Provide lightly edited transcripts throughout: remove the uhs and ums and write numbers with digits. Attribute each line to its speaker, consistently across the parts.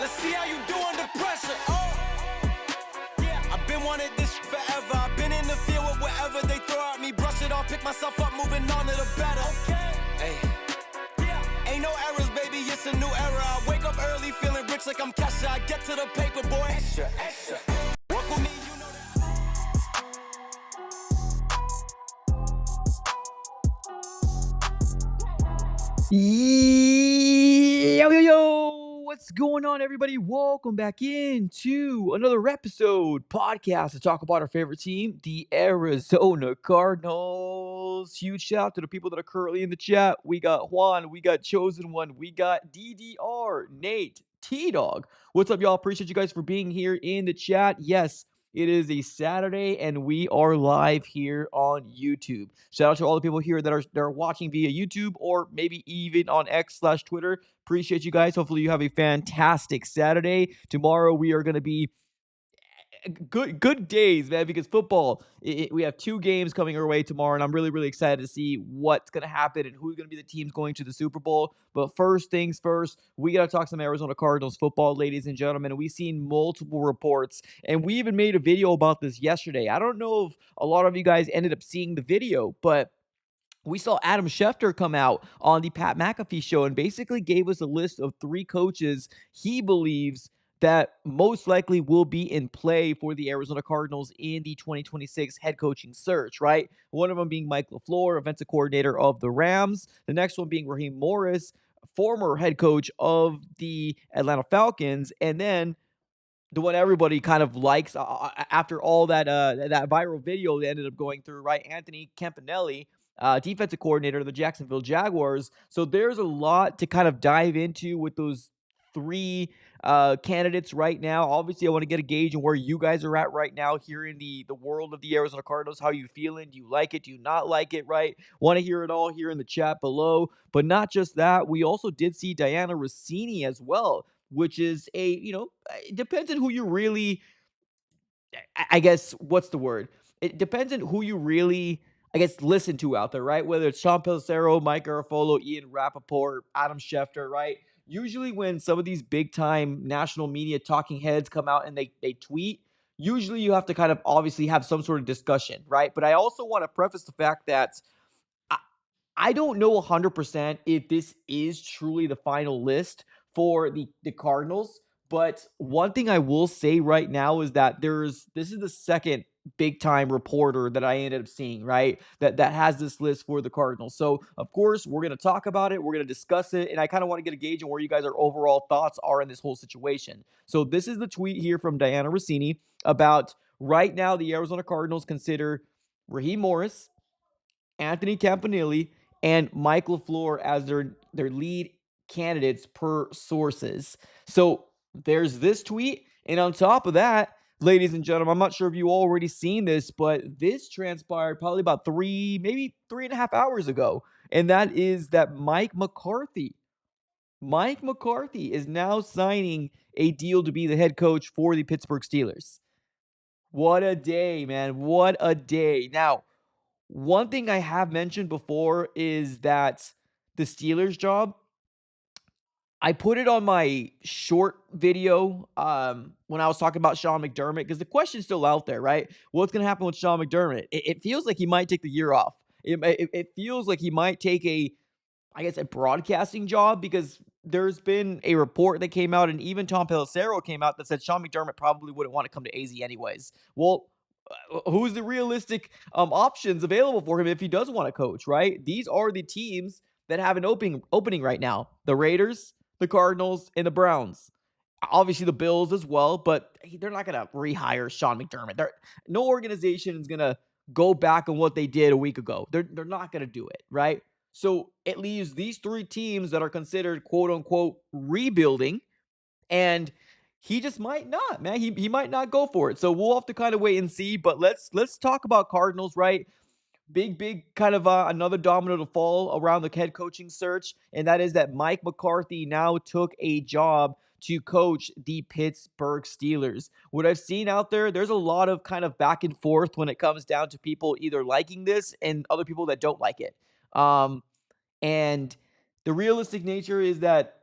Speaker 1: see how you do under pressure. Yeah, I've been wanting this forever. I've been in the field with whatever they throw at me. Brush it off, pick myself up, moving on to the better. Okay. Hey. Yeah. Ain't no errors, baby, it's a new era. I wake up early, feeling rich like I'm Kesha. I get to the paper, boy. Extra, extra. Work with me, you know that.
Speaker 2: Yo, what's going on, everybody? Welcome back into another episode podcast to talk about our favorite team, the Arizona Cardinals. Huge shout out to the people that are currently in the chat. We got Juan, we got Chosen One, we got DDR, Nate, T-Dog. What's up, y'all? Appreciate you guys for being here in the chat. Yes, it is a Saturday, and we are live here on YouTube. Shout out to all the people here that are watching via YouTube or maybe even on X/Twitter. Appreciate you guys. Hopefully, you have a fantastic Saturday. Tomorrow, we are going to be good days, man, because football, we have two games coming our way tomorrow, and I'm really excited to see what's going to happen and who's going to be the teams going to the Super Bowl. But first things first, we got to talk some Arizona Cardinals football, ladies and gentlemen. We've seen multiple reports, and we even made a video about this yesterday. I don't know if a lot of you guys ended up seeing the video, but we saw Adam Schefter come out on the Pat McAfee show and basically gave us a list of 3 coaches he believes that most likely will be in play for the Arizona Cardinals in the 2026 head coaching search, right? One of them being Mike LaFleur, offensive coordinator of the Rams. The next one being Raheem Morris, former head coach of the Atlanta Falcons. And then the one everybody kind of likes after all that viral video they ended up going through, right? Anthony Campanelli, defensive coordinator of the Jacksonville Jaguars. So there's a lot to kind of dive into with those 3 candidates right now. Obviously, I want to get a gauge on where you guys are at right now here in the world of the Arizona Cardinals. How you feeling? Do you like it? Do you not like it, right? Want to hear it all here in the chat below. But not just that, we also did see Diana Rossini as well, which is it depends on who you really, I guess, what's the word? It depends on who you really, I guess, listen to out there, right? Whether it's Sean Pelissero, Mike Garafolo, Ian Rappaport, Adam Schefter, right? Usually when some of these big-time national media talking heads come out and they tweet, usually you have to kind of obviously have some sort of discussion, right? But I also want to preface the fact that I don't know 100% if this is truly the final list for the Cardinals, but one thing I will say right now is that this is the second big time reporter that I ended up seeing, right? That has this list for the Cardinals. So, of course, we're going to talk about it, we're going to discuss it, and I kind of want to get a gauge on where you guys' overall thoughts are in this whole situation. So, this is the tweet here from Diana Rossini about right now the Arizona Cardinals consider Raheem Morris, Anthony Campanelli, and Mike LaFleur as their lead candidates per sources. So there's this tweet. And on top of that, ladies and gentlemen, I'm not sure if you already seen this, but this transpired probably about maybe 3.5 hours ago. And that is that Mike McCarthy is now signing a deal to be the head coach for the Pittsburgh Steelers. What a day, man. What a day. Now, one thing I have mentioned before is that the Steelers job, I put it on my short video when I was talking about Sean McDermott, because the question's still out there, right? What's going to happen with Sean McDermott? It feels like he might take the year off. It feels like he might take a broadcasting job, because there's been a report that came out, and even Tom Pelissero came out that said Sean McDermott probably wouldn't want to come to AZ anyways. Well, who's the realistic options available for him if he does want to coach, right? These are the teams that have an opening right now: the Raiders, the Cardinals, and the Browns. Obviously the Bills as well, but they're not going to rehire Sean McDermott. No organization is going to go back on what they did a week ago. They're not going to do it, right? So it leaves these 3 teams that are considered quote unquote rebuilding, and he just might not, man. He might not go for it. So we'll have to kind of wait and see. But let's talk about Cardinals, right? Big kind of another domino to fall around the head coaching search, and that is that Mike McCarthy now took a job to coach the Pittsburgh Steelers. What I've seen out there's a lot of kind of back and forth when it comes down to people either liking this and other people that don't like it. And the realistic nature is that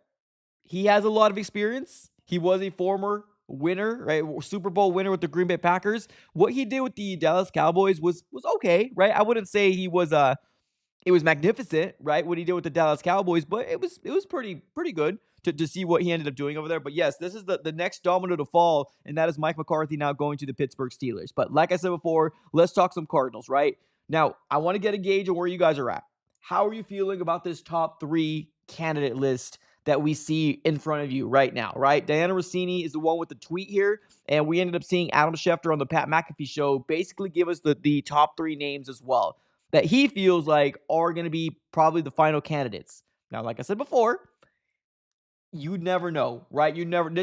Speaker 2: he has a lot of experience. He was a former winner, right? Super Bowl winner with the Green Bay Packers. What he did with the Dallas Cowboys was okay, right? I wouldn't say it was magnificent, right? What he did with the Dallas Cowboys, but it was pretty good to see what he ended up doing over there. But yes, this is the next domino to fall, and that is Mike McCarthy now going to the Pittsburgh Steelers. But like I said before, let's talk some Cardinals, right? Now, I want to get a gauge on where you guys are at. How are you feeling about this top 3 candidate list that we see in front of you right now, right? Diana Rossini is the one with the tweet here, and we ended up seeing Adam Schefter on the Pat McAfee show basically give us the top 3 names as well that he feels like are going to be probably the final candidates. Now, like I said before, you never know, right?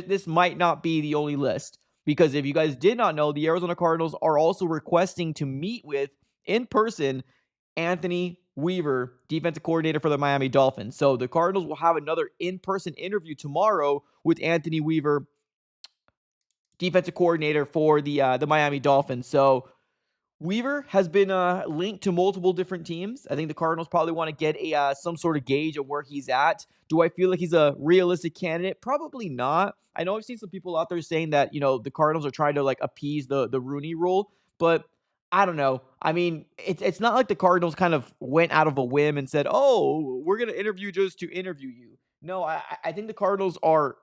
Speaker 2: This might not be the only list because if you guys did not know, the Arizona Cardinals are also requesting to meet with in person Anthony Weaver, defensive coordinator for the Miami Dolphins. So the Cardinals will have another in-person interview tomorrow with Anthony Weaver, defensive coordinator for the Miami Dolphins. So Weaver has been linked to multiple different teams. I think the Cardinals probably want to get some sort of gauge of where he's at. Do I feel like he's a realistic candidate? Probably not. I know I've seen some people out there saying that, the Cardinals are trying to like appease the Rooney Rule, but I don't know. I mean, it's not like the Cardinals kind of went out of a whim and said, "Oh, we're going to interview just to interview you." No, I think the Cardinals are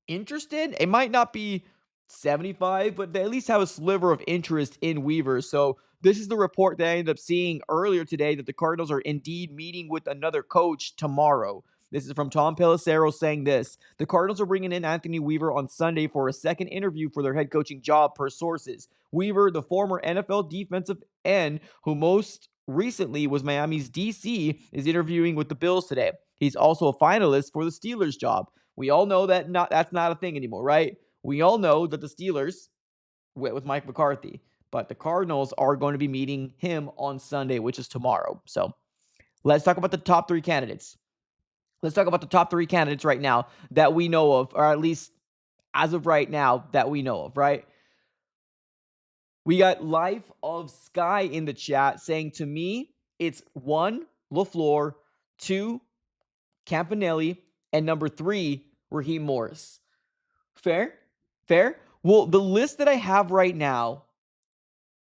Speaker 2: interested. It might not be 75, but they at least have a sliver of interest in Weaver. So this is the report that I ended up seeing earlier today that the Cardinals are indeed meeting with another coach tomorrow. This is from Tom Pelissero saying this. The Cardinals are bringing in Anthony Weaver on Sunday for a second interview for their head coaching job per sources. Weaver, the former NFL defensive end who most recently was Miami's DC, is interviewing with the Bills today. He's also a finalist for the Steelers job. We all know that's not a thing anymore, right? We all know that the Steelers went with Mike McCarthy, but the Cardinals are going to be meeting him on Sunday, which is tomorrow. So let's talk about the top 3 candidates. Let's talk about the top 3 candidates right now that we know of, or at least as of right now that we know of, right? We got Life of Sky in the chat saying, to me, it's 1, LaFleur, 2, Campanelli, and number 3, Raheem Morris. Fair? Fair? Well, the list that I have right now,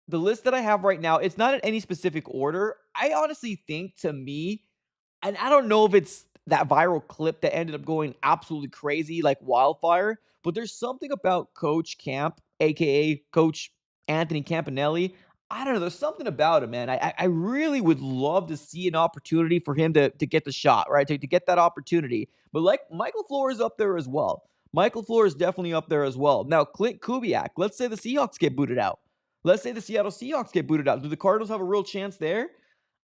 Speaker 2: it's not in any specific order. I honestly think, to me, and I don't know if it's that viral clip that ended up going absolutely crazy like wildfire, but there's something about Coach Camp, aka Coach Anthony Campanelli. I don't know. There's something about him, man. I really would love to see an opportunity for him to get the shot, right? To get that opportunity. But like Michael LaFleur is up there as well. Michael LaFleur is definitely up there as well. Now, Clint Kubiak, let's say the Seahawks get booted out. Let's say the Seattle Seahawks get booted out. Do the Cardinals have a real chance there?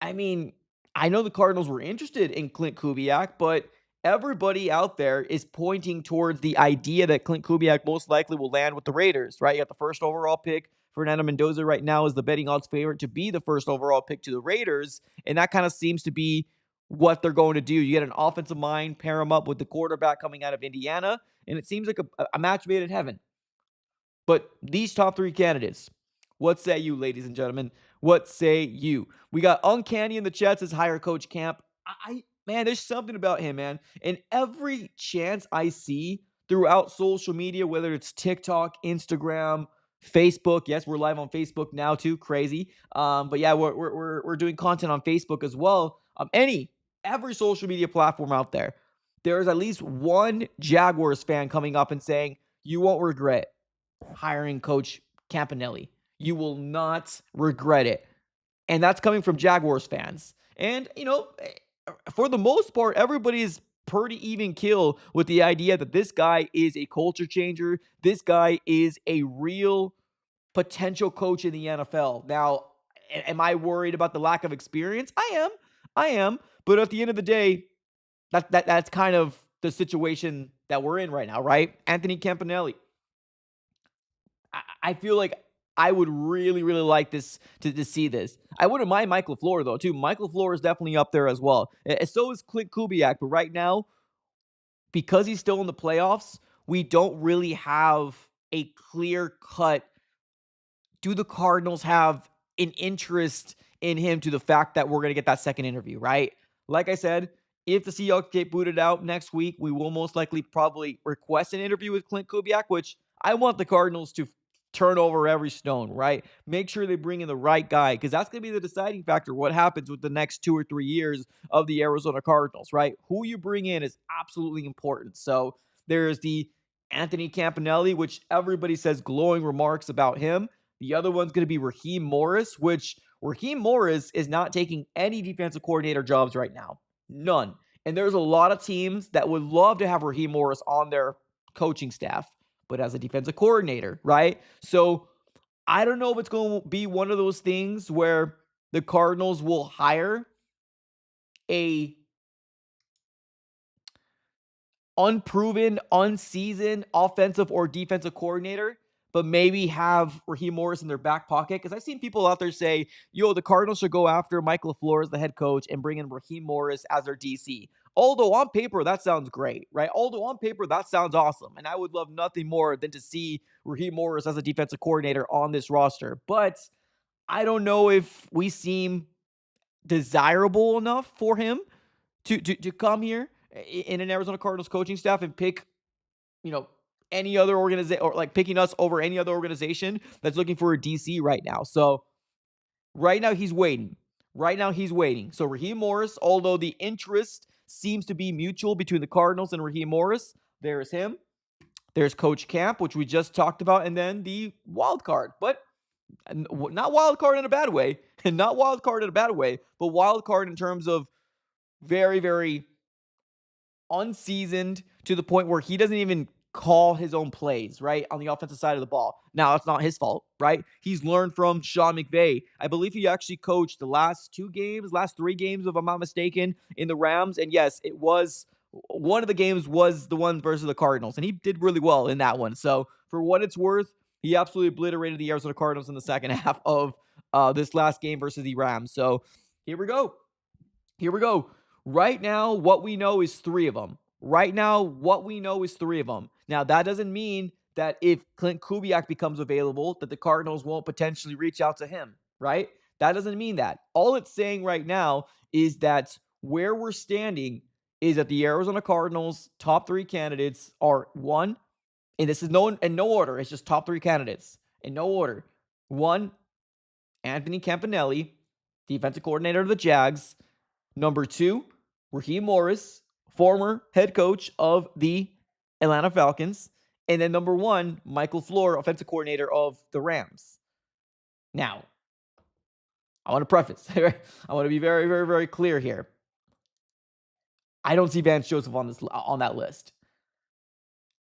Speaker 2: I mean, I know the Cardinals were interested in Clint Kubiak, but everybody out there is pointing towards the idea that Clint Kubiak most likely will land with the Raiders, right? You got the first overall pick. Fernando Mendoza right now is the betting odds favorite to be the first overall pick to the Raiders, and that kind of seems to be what they're going to do. You get an offensive mind, pair him up with the quarterback coming out of Indiana, and it seems like a match made in heaven. But these top 3 candidates, what say you, ladies and gentlemen? What say you? We got Uncanny in the chat says hire Coach Camp. Man, there's something about him, man. And every chance I see throughout social media, whether it's TikTok, Instagram, Facebook. Yes, we're live on Facebook now too. Crazy. But yeah, we're doing content on Facebook as well. Every social media platform out there. There's at least one Jaguars fan coming up and saying, "You won't regret hiring Coach Campanelli. You will not regret it." And that's coming from Jaguars fans. And, for the most part, everybody's pretty even kill with the idea that this guy is a culture changer. This guy is a real potential coach in the NFL. Now, am I worried about the lack of experience? I am. But at the end of the day, that's kind of the situation that we're in right now, right? Anthony Campanelli. I feel like I would really, really like this to see this. I wouldn't mind Mike LaFleur, though, too. Mike LaFleur is definitely up there as well. So is Clint Kubiak. But right now, because he's still in the playoffs, we don't really have a clear-cut, do the Cardinals have an interest in him to the fact that we're going to get that second interview, right? Like I said, if the Seahawks get booted out next week, we will most likely probably request an interview with Clint Kubiak, which I want the Cardinals to turn over every stone, right? Make sure they bring in the right guy, because that's going to be the deciding factor what happens with the next 2 or 3 years of the Arizona Cardinals, right? Who you bring in is absolutely important. So there's the Anthony Campanelli, which everybody says glowing remarks about him. The other one's going to be Raheem Morris, which Raheem Morris is not taking any defensive coordinator jobs right now. None. And there's a lot of teams that would love to have Raheem Morris on their coaching staff, but as a defensive coordinator, right? So I don't know if it's going to be one of those things where the Cardinals will hire a unproven, unseasoned offensive or defensive coordinator, but maybe have Raheem Morris in their back pocket. Because I've seen people out there say, the Cardinals should go after Mike LaFleur as the head coach and bring in Raheem Morris as their DC. Although on paper, that sounds great, right? Although on paper, that sounds awesome. And I would love nothing more than to see Raheem Morris as a defensive coordinator on this roster. But I don't know if we seem desirable enough for him to come here in an Arizona Cardinals coaching staff and pick, any other organization, or like picking us over any other organization that's looking for a DC right now. So right now he's waiting. So Raheem Morris, although the interest seems to be mutual between the Cardinals and Raheem Morris, there's him. There's Coach Camp, which we just talked about, and then the wild card. But not wild card in a bad way, but wild card in terms of very, very unseasoned to the point where he doesn't even call his own plays, right, on the offensive side of the ball. Now, that's not his fault, right? He's learned from Sean McVay. I believe he actually coached the last 3 games, if I'm not mistaken, in the Rams. And yes, it was one of the games was the one versus the Cardinals, and he did really well in that one. So for what it's worth, he absolutely obliterated the Arizona Cardinals in the second half of this last game versus the Rams. So here we go. Right now, what we know is 3 of them. Now, that doesn't mean that if Clint Kubiak becomes available, that the Cardinals won't potentially reach out to him, right? That doesn't mean that. All it's saying right now is that where we're standing is that the Arizona Cardinals' top 3 candidates are 1, and this is in no order. It's just top 3 candidates in no order. 1, Anthony Campanelli, defensive coordinator of the Jags. Number 2, Raheem Morris, former head coach of the Atlanta Falcons. And then number 1, Michael LaFleur, offensive coordinator of the Rams. Now, I want to preface. I want to be very, very, very clear here. I don't see Vance Joseph on that list.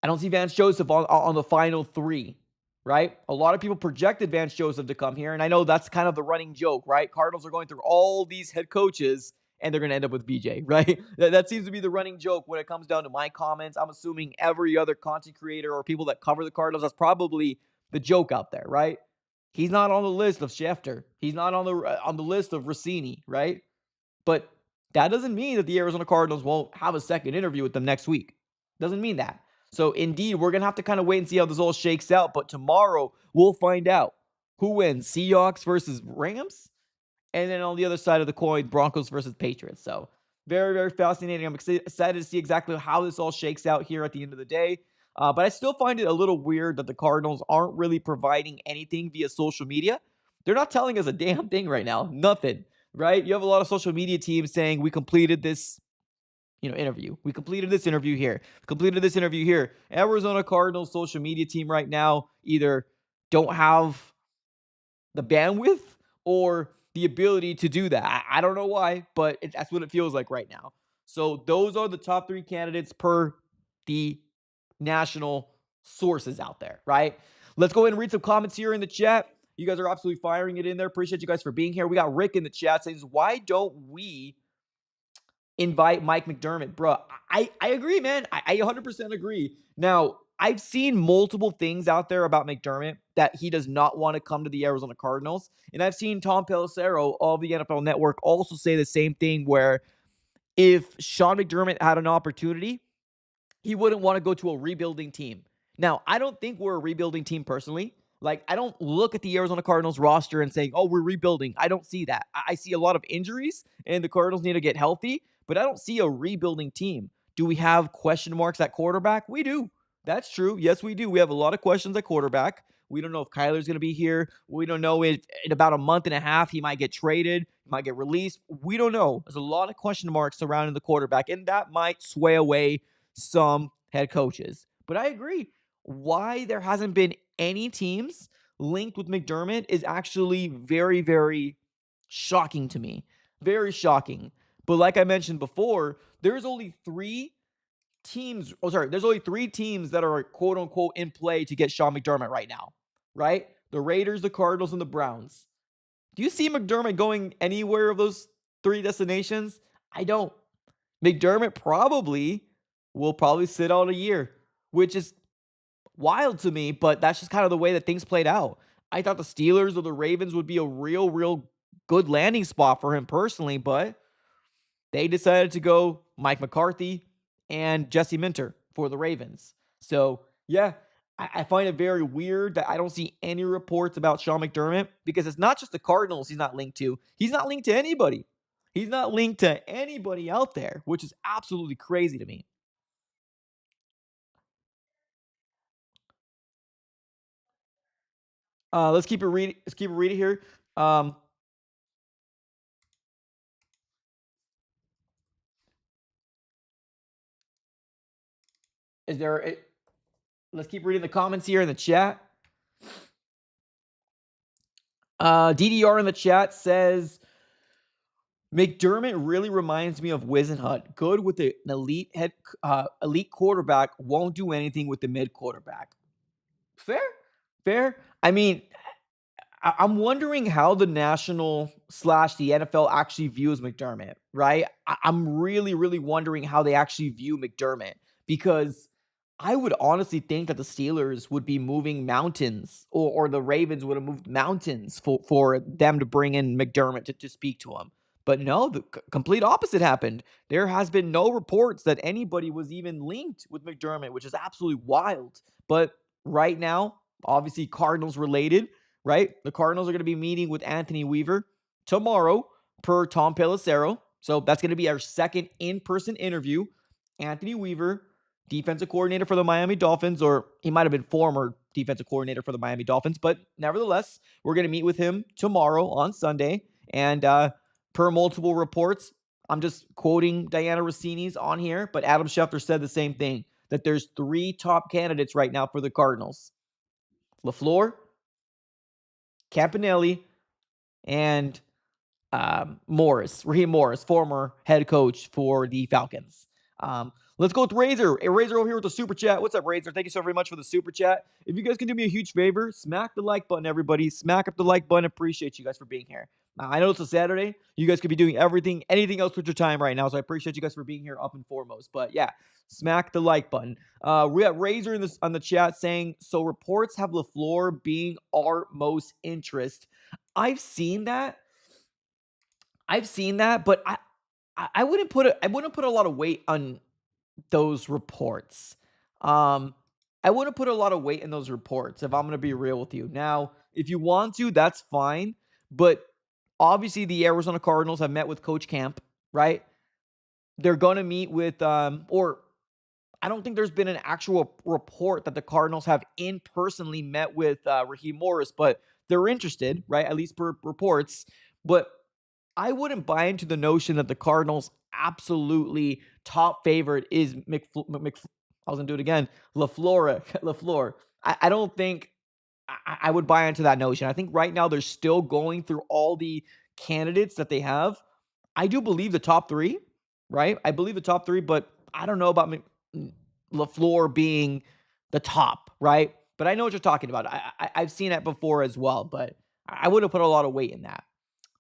Speaker 2: I don't see Vance Joseph on the final 3, right? A lot of people projected Vance Joseph to come here, and I know that's kind of the running joke, right? Cardinals are going through all these head coaches, and they're going to end up with VJ, right? That seems to be the running joke when it comes down to my comments. I'm assuming every other content creator or people that cover the Cardinals, that's probably the joke out there, right? He's not on the list of Schefter. He's not on the list of Rossini, right? But that doesn't mean that the Arizona Cardinals won't have a second interview with them next week. Doesn't mean that. So indeed, we're going to have to kind of wait and see how this all shakes out. But tomorrow, we'll find out who wins, Seahawks versus Rams. And then on the other side of the coin, Broncos versus Patriots. So very, very fascinating. I'm excited to see exactly how this all shakes out here at the end of the day. But I still find it a little weird that the Cardinals aren't really providing anything via social media. They're not telling us a damn thing right now. Nothing, right? You have a lot of social media teams saying, we completed this interview. We completed this interview here. Arizona Cardinals social media team right now either don't have the bandwidth or the ability to do that. I don't know why, but that's what it feels like right now. So those are the top 3 candidates per the national sources out there, right? Let's go ahead and read some comments here in the chat. You guys are absolutely firing it in there. Appreciate you guys for being here. We got Rick in the chat saying, why don't we invite Mike McDermott? Bro, I agree, man. I 100% agree. Now, I've seen multiple things out there about McDermott that he does not want to come to the Arizona Cardinals. And I've seen Tom Pelissero of the NFL Network also say the same thing, where if Sean McDermott had an opportunity, he wouldn't want to go to a rebuilding team. Now, I don't think we're a rebuilding team personally. Like, I don't look at the Arizona Cardinals roster and saying, oh, we're rebuilding. I don't see that. I see a lot of injuries, and the Cardinals need to get healthy. but I don't see a rebuilding team. Do we have question marks at quarterback? We do. That's true. Yes, we do. We have a lot of questions at quarterback. We don't know if Kyler's going to be here. We don't know if in about a month and a half he might get traded, he might get released. We don't know. There's a lot of question marks surrounding the quarterback, and that might sway away some head coaches. But I agree. Why there hasn't been any teams linked with McDermott is actually very, very shocking to me. Very shocking. But like I mentioned before, there's only three teams. Oh, sorry. There's only three teams that are quote unquote in play to get Sean McDermott right now, right? The Raiders, the Cardinals, and the Browns. Do you see McDermott going anywhere of those three destinations? I don't. McDermott will probably sit out a year, which is wild to me, but that's just kind of the way that things played out. I thought the Steelers or the Ravens would be a real good landing spot for him personally, but they decided to go Mike McCarthy and Jesse Minter for the Ravens. So, yeah, I find it very weird that I don't see any reports about Sean McDermott because it's not just the Cardinals he's not linked to. He's not linked to anybody. He's not linked to anybody out there, which is absolutely crazy to me. Let's keep it reading. Let's keep it reading here. Um, is there? Let's keep reading the comments here in the chat. DDR in the chat says McDermott really reminds me of Wisenhunt. Good with an elite quarterback, won't do anything with the mid quarterback. Fair, fair. I mean, I'm wondering how the national / the NFL actually views McDermott, right? I'm really wondering how they actually view McDermott because I would honestly think that the Steelers would be moving mountains or the Ravens would have moved mountains for them to bring in McDermott to speak to him. But no, the complete opposite happened. There has been no reports that anybody was even linked with McDermott, which is absolutely wild. But right now, obviously Cardinals related, right? The Cardinals are going to be meeting with Anthony Weaver tomorrow per Tom Pelissero. So that's going to be our second in-person interview. Anthony Weaver, defensive coordinator for the Miami Dolphins, or he might have been former defensive coordinator for the Miami Dolphins, but nevertheless, we're going to meet with him tomorrow on Sunday. And per multiple reports, I'm just quoting Diana Rossini's on here, but Adam Schefter said the same thing, that there's three top candidates right now for the Cardinals. LaFleur, Campanelli, and Raheem Morris, former head coach for the Falcons. Let's go with Razor. Hey, Razor over here with the super chat. What's up, Razor? Thank you so very much for the super chat. If you guys can do me a huge favor, smack the like button, everybody. Smack up the like button. Appreciate you guys for being here. I know it's a Saturday. You guys could be doing anything else with your time right now. So I appreciate you guys for being here up and foremost. But yeah, smack the like button. We got Razor on the chat saying, so reports have LaFleur being our most interest. I've seen that, but I wouldn't put a lot of weight on those reports. I wouldn't put a lot of weight in those reports if I'm going to be real with you. Now, if you want to, that's fine. But obviously, the Arizona Cardinals have met with Coach Camp, right? They're going to meet with, or I don't think there's been an actual report that the Cardinals have personally met with Raheem Morris, but they're interested, right? At least per reports. But I wouldn't buy into the notion that the Cardinals absolutely top favorite is I was gonna do it again. LaFleur. I don't think I would buy into that notion. I think right now they're still going through all the candidates that they have. I do believe the top three, right? I believe the top three, but I don't know about LaFleur being the top, right? But I know what you're talking about. I've seen it before as well, but I wouldn't put a lot of weight in that.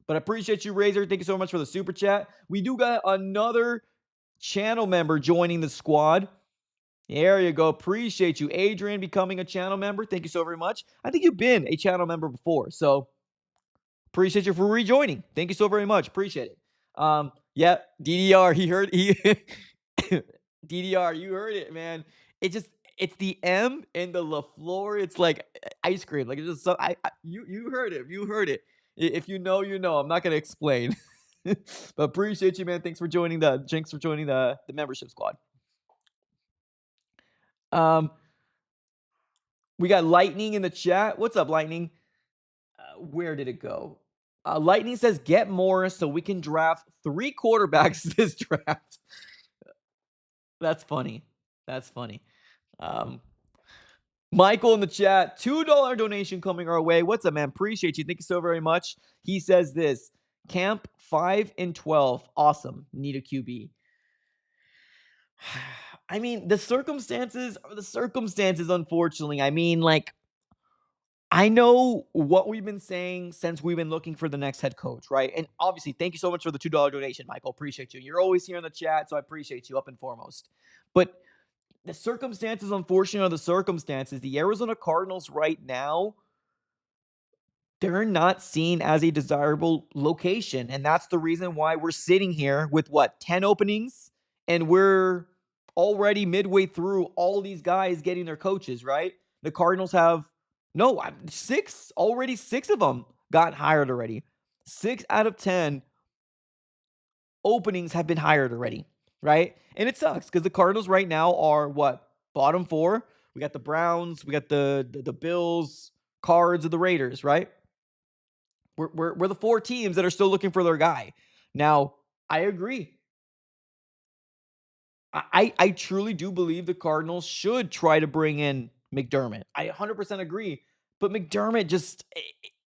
Speaker 2: But I appreciate you, Razor. Thank you so much for the super chat. We do got another channel member joining the squad. There you go. Appreciate you, Adrian, becoming a channel member. Thank you so very much. I think you've been a channel member before, so appreciate you for rejoining. Thank you so very much. Appreciate it. Yeah, DDR, DDR, you heard it, man. It's the M and the LaFleur. It's like ice cream. Like it's just you heard it. You heard it. If you know, you know. I'm not gonna explain. But appreciate you, man. Thanks for joining the membership squad. Um, we got Lightning in the chat. What's up, Lightning? Where did it go? Lightning says, get more so we can draft 3 quarterbacks this draft. That's funny. That's funny. Michael in the chat, $2 donation coming our way. What's up, man? Appreciate you. Thank you so very much. He says this, Camp 5 and 12. Awesome. Need a QB. I mean, the circumstances are the circumstances, unfortunately. I mean, like, I know what we've been saying since we've been looking for the next head coach, right? And obviously, thank you so much for the $2 donation, Michael. Appreciate you. You're always here in the chat, so I appreciate you up and foremost. But the circumstances, unfortunately, are the circumstances. The Arizona Cardinals right now, they're not seen as a desirable location. And that's the reason why we're sitting here with 10 openings, and we're already midway through all these guys getting their coaches, right? The Cardinals have six of them got hired already. 6 out of 10 openings have been hired already, right? And it sucks because the Cardinals right now are bottom 4. We got the Browns, we got the Bills, Cards, and the Raiders, right? We're the 4 teams that are still looking for their guy. Now, I agree. I truly do believe the Cardinals should try to bring in McDermott. I 100% agree. But McDermott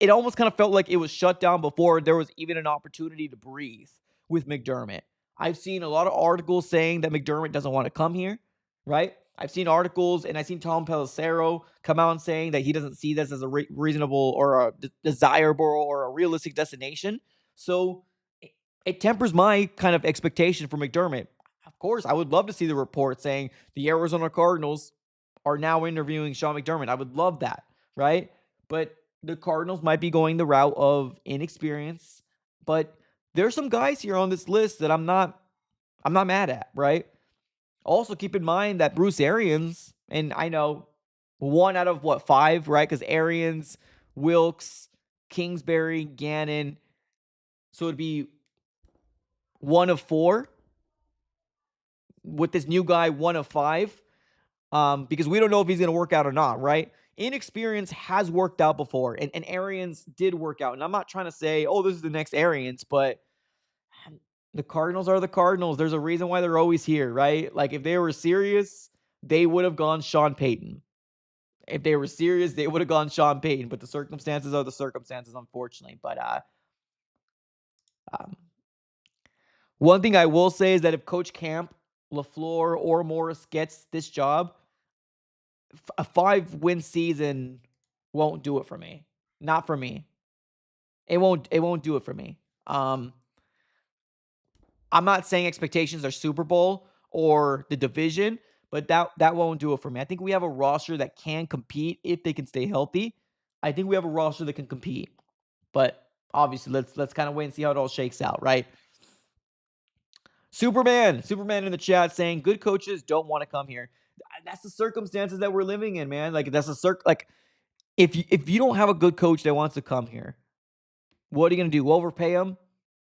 Speaker 2: it almost kind of felt like it was shut down before there was even an opportunity to breathe with McDermott. I've seen a lot of articles saying that McDermott doesn't want to come here, right? I've seen articles, and I've seen Tom Pelissero come out and saying that he doesn't see this as a reasonable or a desirable or a realistic destination. So it tempers my kind of expectation for McDermott. Of course, I would love to see the report saying the Arizona Cardinals are now interviewing Sean McDermott. I would love that, right? But the Cardinals might be going the route of inexperience. But there's some guys here on this list that I'm not mad at, right? Also, keep in mind that Bruce Arians, and I know 1 out of 5, right? Because Arians, Wilkes, Kingsbury, Gannon. So it'd be 1 of 4. With this new guy, 1 of 5. Because we don't know if he's going to work out or not, right? Inexperience has worked out before, and Arians did work out. And I'm not trying to say, this is the next Arians, but the Cardinals are the Cardinals. There's a reason why they're always here, right? Like, if they were serious, they would have gone Sean Payton. If they were serious, they would have gone Sean Payton. But the circumstances are the circumstances, unfortunately. But one thing I will say is that if Coach Camp, LaFleur, or Morris gets this job, a 5-win season won't do it for me. Not for me. It won't do it for me. I'm not saying expectations are Super Bowl or the division, but that won't do it for me. I think we have a roster that can compete if they can stay healthy. I think we have a roster that can compete. But obviously, let's kind of wait and see how it all shakes out, right? Superman in the chat saying good coaches don't want to come here. That's the circumstances that we're living in, man. Like, that's if you don't have a good coach that wants to come here, what are you going to do? Overpay him?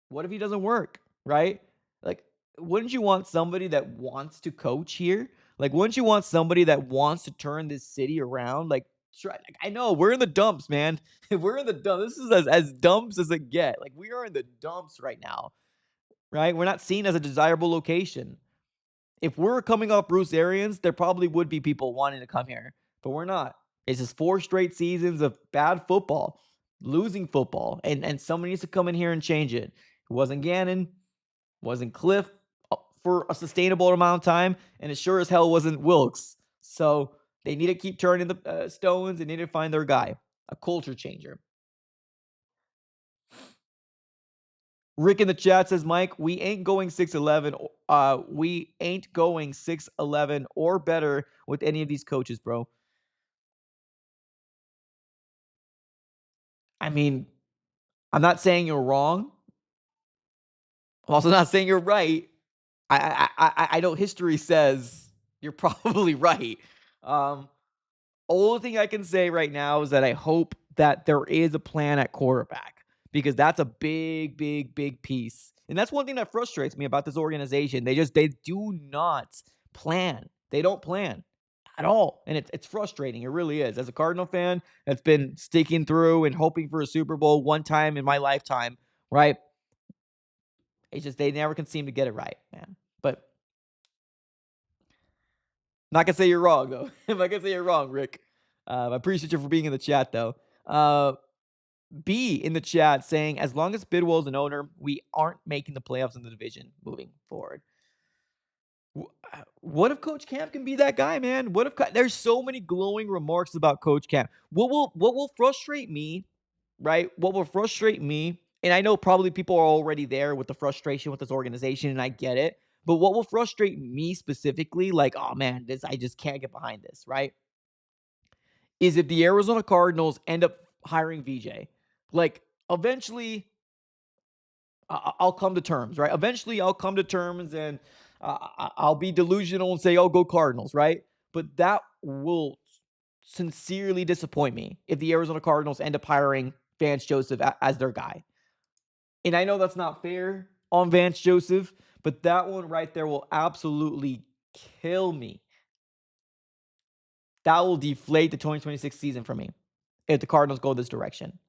Speaker 2: What if he doesn't work, right? Like, wouldn't you want somebody that wants to coach here? Like, wouldn't you want somebody that wants to turn this city around? Like, I know we're in the dumps, man. We're in the dumps. This is as dumps as it get. Like, we are in the dumps right now, right? We're not seen as a desirable location. If we're coming off Bruce Arians, there probably would be people wanting to come here, but we're not. It's just 4 straight seasons of bad football, losing football, and someone needs to come in here and change it. It wasn't Gannon, wasn't Cliff for a sustainable amount of time, and it sure as hell wasn't Wilkes. So they need to keep turning the stones. They need to find their guy, a culture changer. Rick in the chat says, Mike, we ain't going 6-11. We ain't going 6-11 or better with any of these coaches, bro. I mean, I'm not saying you're wrong. I'm also not saying you're right. I know history says you're probably right. Only thing I can say right now is that I hope that there is a plan at quarterback, because that's a big, big, big piece. And that's one thing that frustrates me about this organization. They do not plan. They don't plan at all. And it's frustrating. It really is. As a Cardinal fan that's been sticking through and hoping for a Super Bowl one time in my lifetime, right? It's just they never can seem to get it right, man. But not gonna say you're wrong though. I'm not gonna say you're wrong, Rick. I appreciate you for being in the chat though. B in the chat saying, as long as Bidwell's an owner, we aren't making the playoffs in the division moving forward. What if Coach Camp can be that guy, man? What if there's so many glowing remarks about Coach Camp? What will frustrate me, right? What will frustrate me, and I know probably people are already there with the frustration with this organization, and I get it. But what will frustrate me specifically, like, oh man, I just can't get behind this, right? Is if the Arizona Cardinals end up hiring VJ. Like, eventually, I'll come to terms, right? Eventually, I'll come to terms and I'll be delusional and say, oh, go Cardinals, right? But that will sincerely disappoint me if the Arizona Cardinals end up hiring Vance Joseph as their guy. And I know that's not fair on Vance Joseph, but that one right there will absolutely kill me. That will deflate the 2026 season for me if the Cardinals go this direction.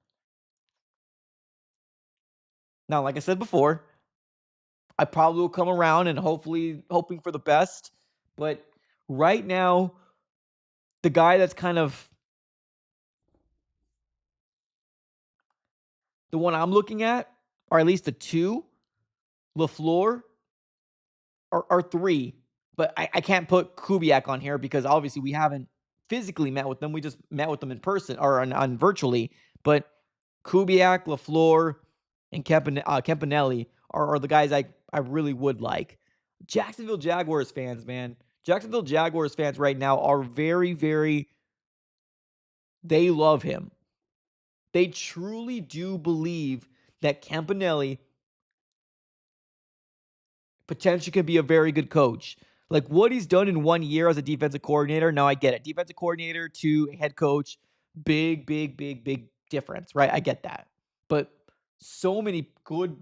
Speaker 2: Now, like I said before, I probably will come around and hopefully hoping for the best. But right now, the guy that's kind of the one I'm looking at, or at least the two, LaFleur, or three. But I can't put Kubiak on here because obviously we haven't physically met with them. We just met with them in person or on virtually. But Kubiak, LaFleur, and Campanelli are the guys I really would like. Jacksonville Jaguars fans, man. Jacksonville Jaguars fans right now are very, very, they love him. They truly do believe that Campanelli potentially could be a very good coach. Like what he's done in 1 year as a defensive coordinator. Now I get it. Defensive coordinator to head coach, big, big, big, big difference, right? I get that. But so many good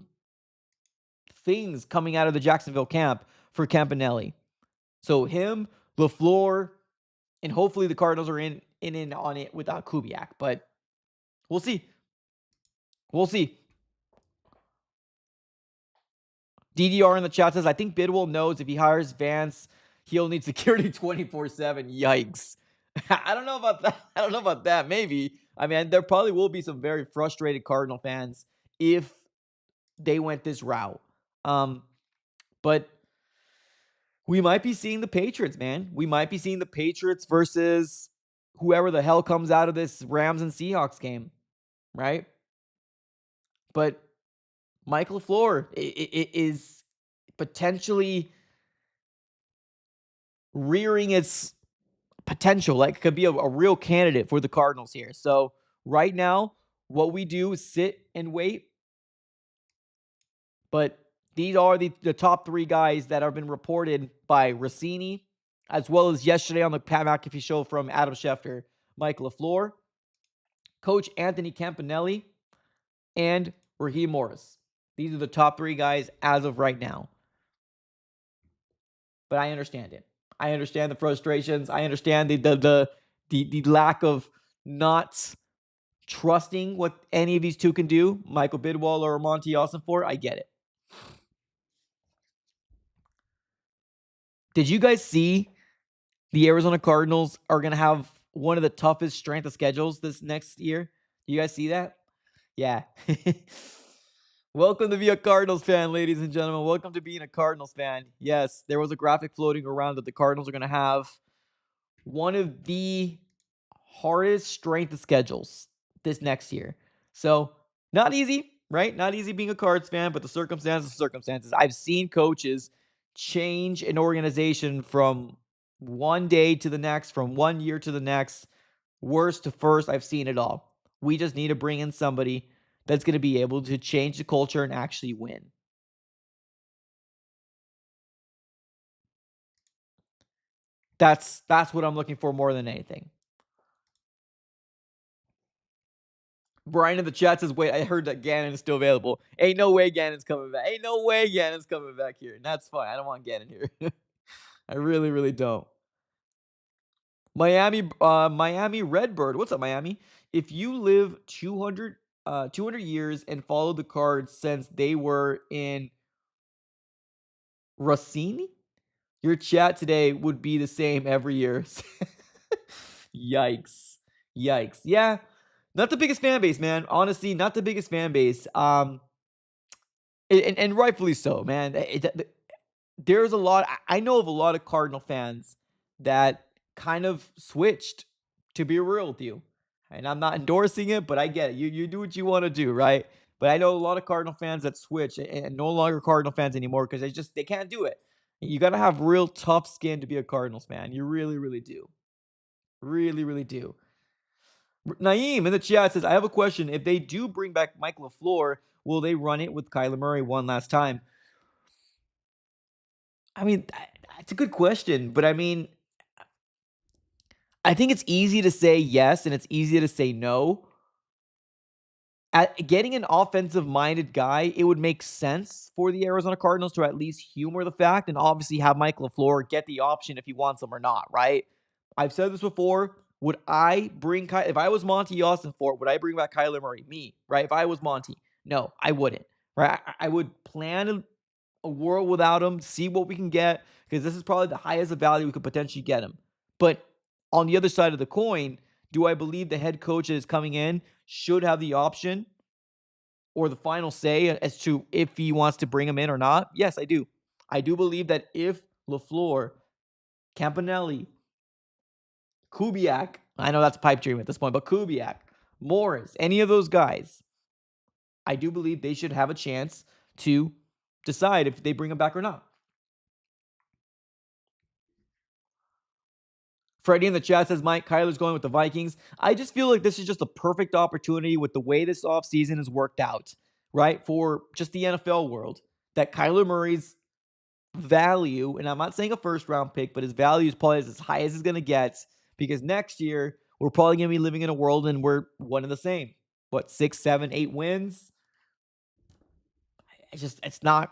Speaker 2: things coming out of the Jacksonville camp for Campanelli. So him, LaFleur, and hopefully the Cardinals are in on it without Kubiak. But we'll see. We'll see. DDR in the chat says, I think Bidwell knows if he hires Vance, he'll need security 24/7. Yikes. I don't know about that. I don't know about that. Maybe. I mean, there probably will be some very frustrated Cardinal fans if they went this route. But we might be seeing the Patriots, man. We might be seeing the Patriots versus whoever the hell comes out of this Rams and Seahawks game, right? But Mike LaFleur is potentially rearing its potential. Like, could be a real candidate for the Cardinals here. So right now, what we do is sit and wait. But these are the top three guys that have been reported by Rossini, as well as yesterday on the Pat McAfee show from Adam Schefter, Mike LaFleur, Coach Anthony Campanelli, and Raheem Morris. These are the top three guys as of right now. But I understand it. I understand the frustrations. I understand the lack of not trusting what any of these two can do, Michael Bidwell or Monty Ossenfort. I get it. Did you guys see the Arizona Cardinals are going to have one of the toughest strength of schedules this next year? You guys see that? Yeah. Welcome to be a Cardinals fan, ladies and gentlemen. Welcome to being a Cardinals fan. Yes, there was a graphic floating around that the Cardinals are going to have one of the hardest strength of schedules this next year. So, not easy, right? Not easy being a Cards fan, but the circumstances. I've seen coaches change an organization from one day to the next, from 1 year to the next, worst to first. I've seen it all. We just need to bring in somebody that's going to be able to change the culture and actually win. That's what I'm looking for more than anything. Brian in the chat says, wait, I heard that Gannon is still available. Ain't no way Gannon's coming back. Ain't no way Gannon's coming back here. And that's fine. I don't want Gannon here. I really, really don't. Miami Redbird. What's up, Miami? If you live 200 years and follow the Cards since they were in Rossini, your chat today would be the same every year. Yikes. Yikes. Yeah. Not the biggest fan base, man. Honestly, not the biggest fan base. And rightfully so, man. There's a lot. I know of a lot of Cardinal fans that kind of switched, to be real with you. And I'm not endorsing it, but I get it. You do what you want to do, right? But I know a lot of Cardinal fans that switch and no longer Cardinal fans anymore because they can't do it. You got to have real tough skin to be a Cardinals fan. You really, really do. Really, really do. Naeem in the chat says, I have a question. If they do bring back Mike LaFleur, will they run it with Kyler Murray one last time? I mean, it's a good question, but I mean, I think it's easy to say yes and it's easy to say no. At getting an offensive-minded guy, it would make sense for the Arizona Cardinals to at least humor the fact and obviously have Mike LaFleur get the option if he wants him or not, right? I've said this before. Would I bring if I was Monty Austin Fort, would I bring back Kyler Murray? Me, right? If I was Monty, no, I wouldn't. Right? I would plan a world without him, see what we can get, because this is probably the highest of value we could potentially get him. But on the other side of the coin, do I believe the head coach that is coming in should have the option or the final say as to if he wants to bring him in or not? Yes, I do. I do believe that if LaFleur, Campanelli, Kubiak, I know that's a pipe dream at this point, but Kubiak, Morris, any of those guys, I do believe they should have a chance to decide if they bring him back or not. Freddie in the chat says, Mike, Kyler's going with the Vikings. I just feel like this is just a perfect opportunity with the way this offseason has worked out, right? For just the NFL world, that Kyler Murray's value, and I'm not saying a first round pick, but his value is probably as high as it's going to get because next year we're probably going to be living in a world and we're one and the same. What, 6, 7, 8 wins? It's not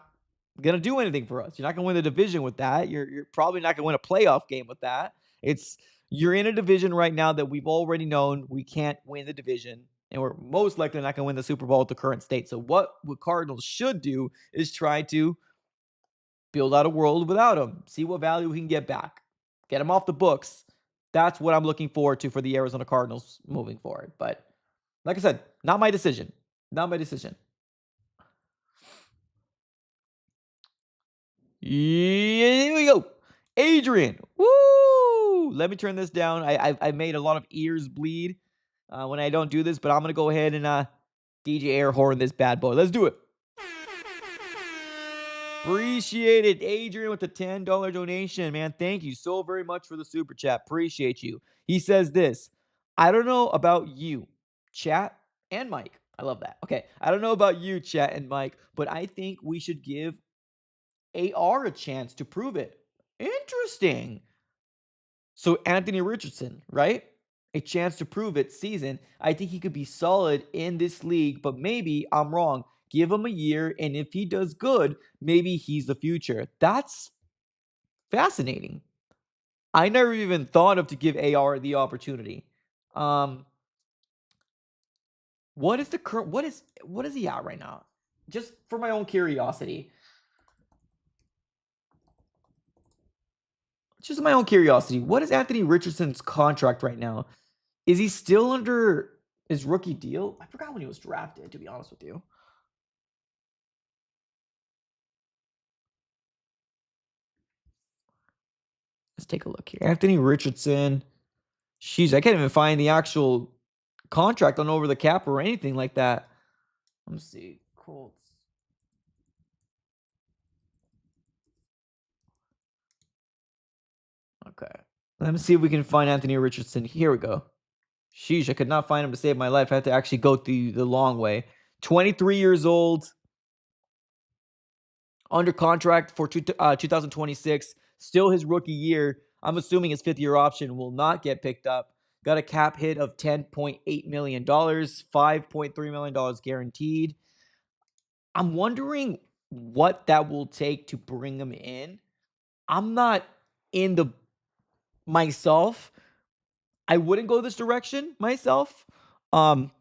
Speaker 2: going to do anything for us. You're not going to win the division with that. You're probably not going to win a playoff game with that. You're in a division right now that we've already known we can't win the division, and we're most likely not going to win the Super Bowl at the current state. So what Cardinals should do is try to build out a world without him, see what value we can get back, get him off the books. That's what I'm looking forward to for the Arizona Cardinals moving forward. But like I said, not my decision. Not my decision. Here we go. Adrian. Woo! Let me turn this down. I made a lot of ears bleed when I don't do this, but I'm going to go ahead and DJ air horn this bad boy. Let's do it. Appreciate it, Adrian, with the $10 donation, man. Thank you so very much for the super chat. Appreciate you. He says this. I don't know about you, chat and Mike. I love that. Okay. I don't know about you, chat and Mike, but I think we should give AR a chance to prove it. Interesting. So Anthony Richardson, right? A chance to prove it season. I think he could be solid in this league, but maybe I'm wrong. Give him a year, and if he does good, maybe he's the future. That's fascinating. I never even thought of to give AR the opportunity. What is the current? What is he at right now? Just for my own curiosity. Just my own curiosity. What is Anthony Richardson's contract right now? Is he still under his rookie deal? I forgot when he was drafted, to be honest with you. Let's take a look here. Anthony Richardson. Jeez, I can't even find the actual contract on Over the Cap or anything like that. Let me see. Colts. Okay. Let me see if we can find Anthony Richardson. Here we go. Sheesh, I could not find him to save my life. I had to actually go through the long way. 23 years old. Under contract for 2026. Still his rookie year. I'm assuming his fifth-year option will not get picked up. got a cap hit of $10.8 million, $5.3 million guaranteed. I'm wondering what that will take to bring him in. I'm not in the myself. I wouldn't go this direction myself. But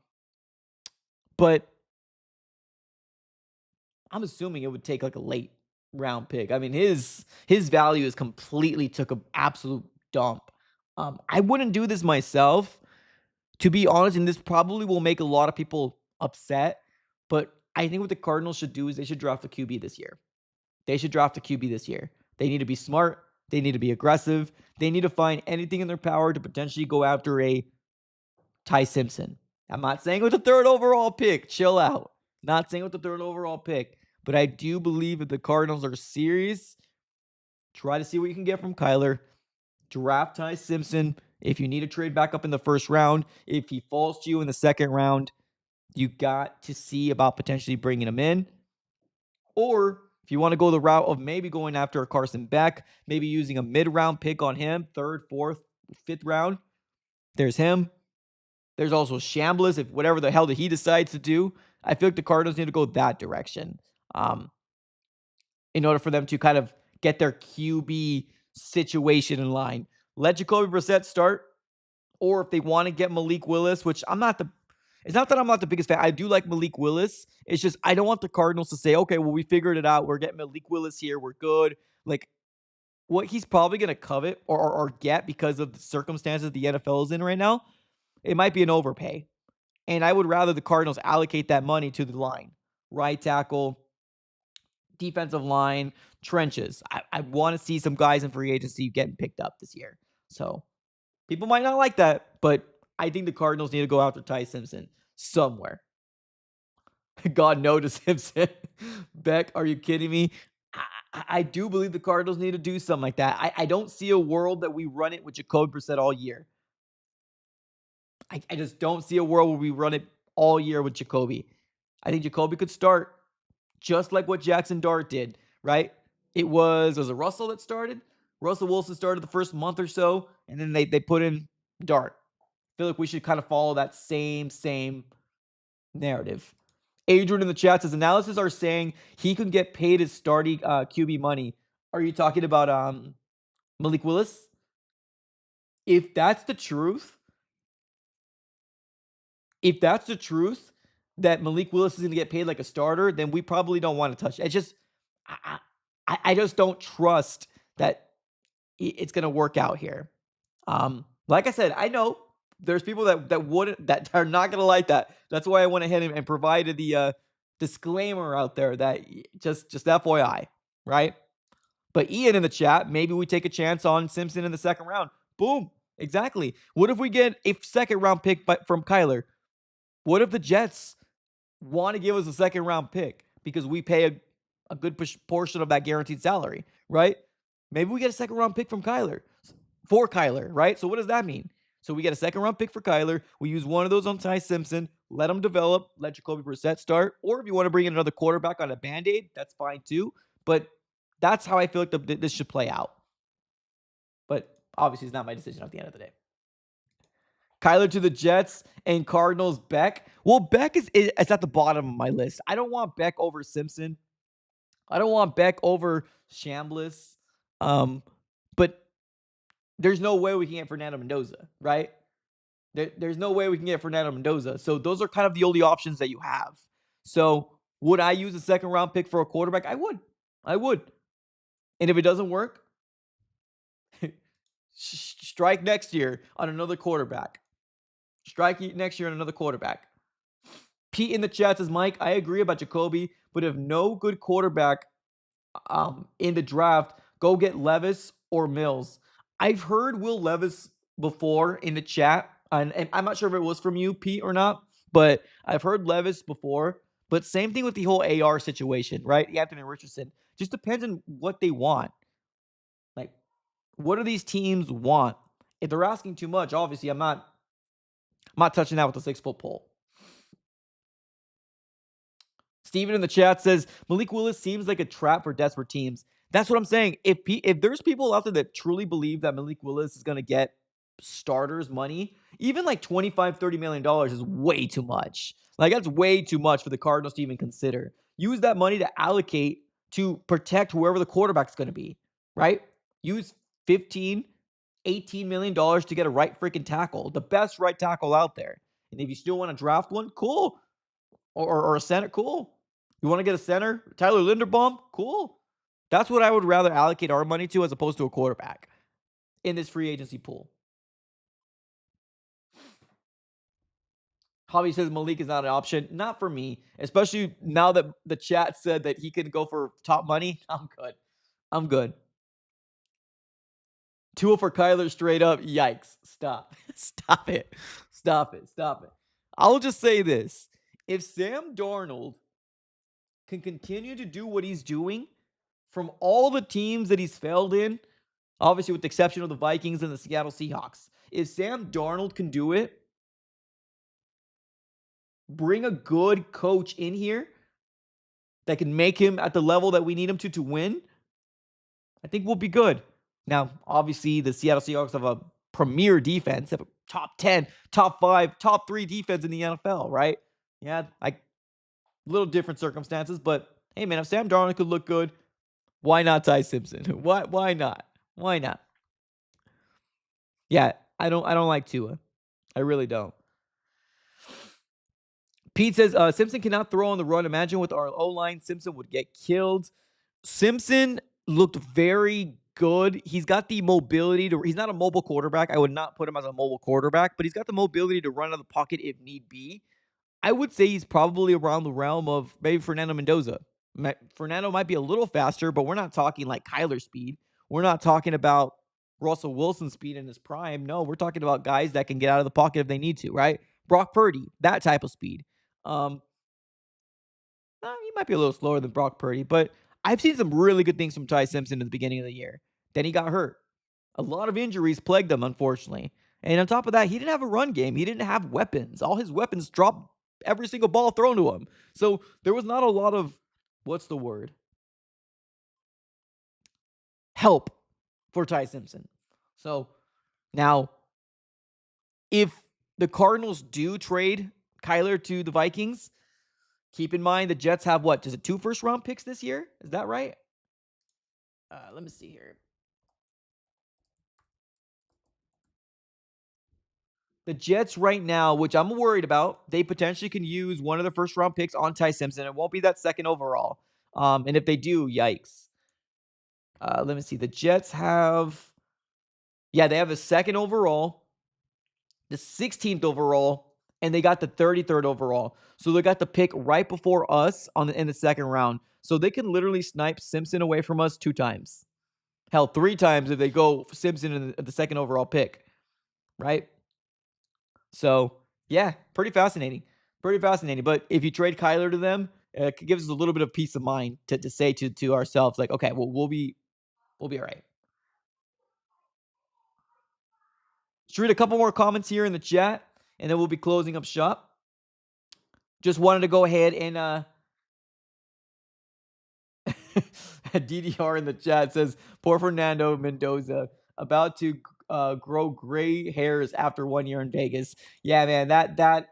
Speaker 2: I'm assuming it would take like a late round pick. I mean, his value is completely took an absolute dump. I wouldn't do this myself, to be honest, and this probably will make a lot of people upset. But I think what the Cardinals should do is they should draft a QB this year. They should draft a QB this year. They need to be smart. They need to be aggressive. They need to find anything in their power to potentially go after a Ty Simpson. I'm not saying with the third overall pick. Chill out. Not saying with the third overall pick. But I do believe if the Cardinals are serious, try to see what you can get from Kyler. Draft Ty Simpson. If you need to trade back up in the first round, if he falls to you in the second round, you got to see about potentially bringing him in. Or if you want to go the route of maybe going after a Carson Beck, maybe using a mid-round pick on him, third, fourth, fifth round, there's him. There's also Shambliss, if whatever the hell that he decides to do. I feel like the Cardinals need to go that direction in order for them to kind of get their QB situation in line. Let Jacoby Brissett start, or if they want to get Malik Willis, which it's not that I'm not the biggest fan. I do like Malik Willis. It's just I don't want the Cardinals to say, okay, well, we figured it out. We're getting Malik Willis here. We're good. Like, what he's probably going to covet or get because of the circumstances the NFL is in right now, it might be an overpay. And I would rather the Cardinals allocate that money to the line. Right tackle, defensive line, trenches. I want to see some guys in free agency getting picked up this year. So people might not like that, but I think the Cardinals need to go after Ty Simpson somewhere. God no to Simpson. Beck, are you kidding me? I do believe the Cardinals need to do something like that. I don't see a world that we run it with Jacoby Brissett all year. I just don't see a world where we run it all year with Jacoby. I think Jacoby could start just like what Jackson Dart did, right? Was it Russell that started? Russell Wilson started the first month or so, and then they put in Dart. I feel like we should kind of follow that same narrative. Adrian in the chat says, analysis are saying he can get paid his starting QB money. Are you talking about Malik Willis? If that's the truth, that Malik Willis is going to get paid like a starter, then we probably don't want to touch it. It's just, I just don't trust that it's going to work out here. Like I said, I know there's people that are not going to like that. That's why I went ahead and provided the disclaimer out there that just FYI, right? But Ian in the chat, maybe we take a chance on Simpson in the second round. Boom. Exactly. What if we get a second round pick from Kyler? What if the Jets want to give us a second round pick because we pay a good portion of that guaranteed salary, right? Maybe we get a second round pick for Kyler, right? So what does that mean? So we get a second round pick for Kyler. We use one of those on Ty Simpson, let him develop, let Jacoby Brissett start. Or if you want to bring in another quarterback on a Band-Aid, that's fine too. But that's how I feel like this should play out. But obviously, it's not my decision at the end of the day. Kyler to the Jets and Cardinals, Beck. Well, Beck is at the bottom of my list. I don't want Beck over Simpson. I don't want Beck over Shambliss. But there's no way we can get Fernando Mendoza, right? There's no way we can get Fernando Mendoza. So those are kind of the only options that you have. So would I use a second round pick for a quarterback? I would. And if it doesn't work, strike next year on another quarterback. Pete in the chat says, Mike, I agree about Jacoby, but if no good quarterback in the draft, go get Levis or Mills. I've heard Will Levis before in the chat, and I'm not sure if it was from you, Pete, or not, but I've heard Levis before. But same thing with the whole AR situation, right? Anthony Richardson. Just depends on what they want. Like, what do these teams want? If they're asking too much, obviously I'm not touching that with a 6-foot pole. Steven in the chat says, Malik Willis seems like a trap for desperate teams. That's what I'm saying. If there's people out there that truly believe that Malik Willis is going to get starters money, even like $25-30 million is way too much. Like, that's way too much for the Cardinals to even consider. Use that money to allocate to protect whoever the quarterback's going to be, right? Use 15, $18 million to get a right freaking tackle, the best right tackle out there. And if you still want to draft one, cool. Or a center, cool. You want to get a center, Tyler Linderbaum, cool. That's what I would rather allocate our money to as opposed to a quarterback in this free agency pool. Javi says Malik is not an option. Not for me, especially now that the chat said that he could go for top money. I'm good. I'm good. Tua for Kyler straight up. Yikes. Stop. Stop it. Stop it. Stop it. I'll just say this. If Sam Darnold can continue to do what he's doing from all the teams that he's failed in, obviously with the exception of the Vikings and the Seattle Seahawks, if Sam Darnold can do it, bring a good coach in here that can make him at the level that we need him to win, I think we'll be good. Now, obviously, the Seattle Seahawks have a premier defense, have a top 10, top 5, top 3 defense in the NFL, right? Yeah, like little different circumstances, but hey, man, if Sam Darnold could look good, why not Ty Simpson? Why not? Why not? Yeah, I don't like Tua. I really don't. Pete says Simpson cannot throw on the run. Imagine with our O-line, Simpson would get killed. Simpson looked very good. He's got the mobility he's not a mobile quarterback. I would not put him as a mobile quarterback, but he's got the mobility to run out of the pocket if need be. I would say he's probably around the realm of maybe Fernando Mendoza. Fernando might be a little faster, but we're not talking like Kyler speed. We're not talking about Russell Wilson speed in his prime. No, we're talking about guys that can get out of the pocket if they need to, right? Brock Purdy, that type of speed. He might be a little slower than Brock Purdy, but I've seen some really good things from Ty Simpson at the beginning of the year. Then he got hurt. A lot of injuries plagued him, unfortunately. And on top of that, he didn't have a run game. He didn't have weapons. All his weapons dropped every single ball thrown to him. So there was not a lot of, what's the word? Help for Ty Simpson. So now, if the Cardinals do trade Kyler to the Vikings, keep in mind the Jets have what? Is it 2 first-round picks this year? Is that right? Let me see here. The Jets right now, which I'm worried about, they potentially can use one of the first-round picks on Ty Simpson. It won't be that second overall. And if they do, yikes. Let me see. The Jets have, they have the second overall, the 16th overall, and they got the 33rd overall. So they got the pick right before us in the second round. So they can literally snipe Simpson away from us 2 times. Hell, 3 times if they go Simpson in the second overall pick, right? So, yeah, pretty fascinating. Pretty fascinating. But if you trade Kyler to them, it gives us a little bit of peace of mind to say to ourselves, like, okay, well, we'll be all right. Let's read a couple more comments here in the chat, and then we'll be closing up shop. Just wanted to go ahead and DDR in the chat says, poor Fernando Mendoza, about to grow gray hairs after 1 year in Vegas. Yeah, man, that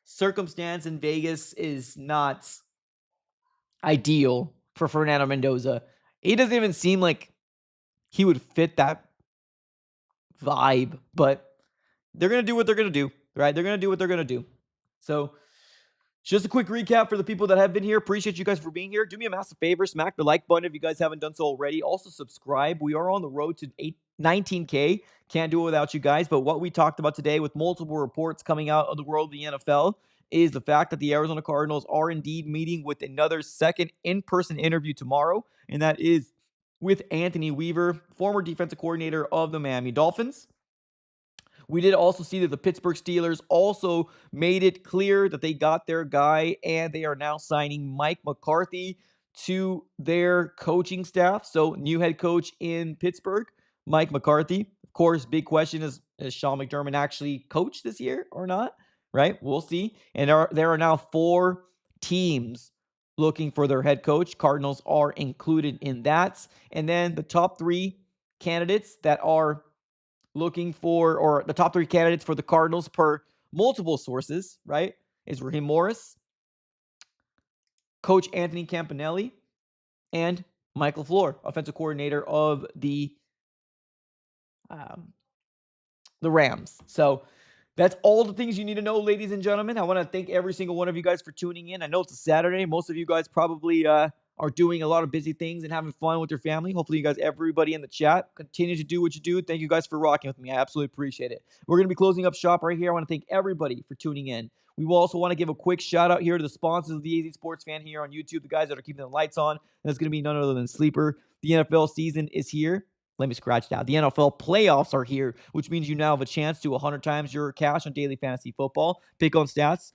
Speaker 2: circumstance in Vegas is not ideal for Fernando Mendoza. He doesn't even seem like he would fit that vibe, but they're going to do what they're going to do, right? They're going to do what they're going to do. So just a quick recap for the people that have been here. Appreciate you guys for being here. Do me a massive favor. Smack the like button if you guys haven't done so already. Also subscribe. We are on the road to 19K. Can't do it without you guys. But what we talked about today with multiple reports coming out of the world of the NFL is the fact that the Arizona Cardinals are indeed meeting with another second in-person interview tomorrow. And that is with Anthony Weaver, former defensive coordinator of the Miami Dolphins. We did also see that the Pittsburgh Steelers also made it clear that they got their guy, and they are now signing Mike McCarthy to their coaching staff. So, new head coach in Pittsburgh, Mike McCarthy. Of course, big question is Sean McDermott actually coached this year or not? Right? We'll see. And there are now 4 teams looking for their head coach. Cardinals are included in that. And then the top 3 candidates that are looking for, or the top 3 candidates for the Cardinals per multiple sources, right, is Raheem Morris, Coach Anthony Campanelli, and Mike LaFleur, offensive coordinator of the Rams. So that's all the things you need to know, ladies and gentlemen. I want to thank every single one of you guys for tuning in. I know it's a Saturday. Most of you guys probably are doing a lot of busy things and having fun with your family. Hopefully you guys, everybody in the chat, continue to do what you do. Thank you guys for rocking with me. I absolutely appreciate it. We're going to be closing up shop right here. I want to thank everybody for tuning in. We will also want to give a quick shout out here to the sponsors of the AZ Sports Fan here on YouTube, the guys that are keeping the lights on. And that's going to be none other than Sleeper. The NFL season is here. Let me scratch that. The NFL playoffs are here, which means you now have a chance to 100 times your cash on daily fantasy football. Pick on stats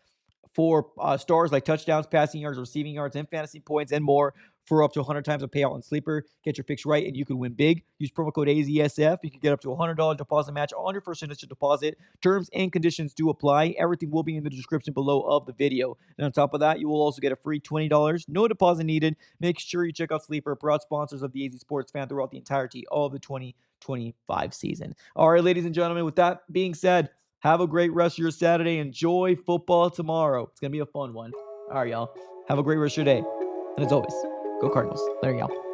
Speaker 2: for stars like touchdowns, passing yards, receiving yards, and fantasy points, and more for up to 100 times a payout on Sleeper. Get your picks right, and you can win big. Use promo code AZSF. You can get up to a $100 deposit match on your first initial deposit. Terms and conditions do apply. Everything will be in the description below of the video. And on top of that, you will also get a free $20. No deposit needed. Make sure you check out Sleeper, proud sponsors of the AZ Sports Fan throughout the entirety of the 2025 season. All right, ladies and gentlemen, with that being said, have a great rest of your Saturday. Enjoy football tomorrow. It's going to be a fun one. All right, y'all. Have a great rest of your day. And as always, go Cardinals. There you go.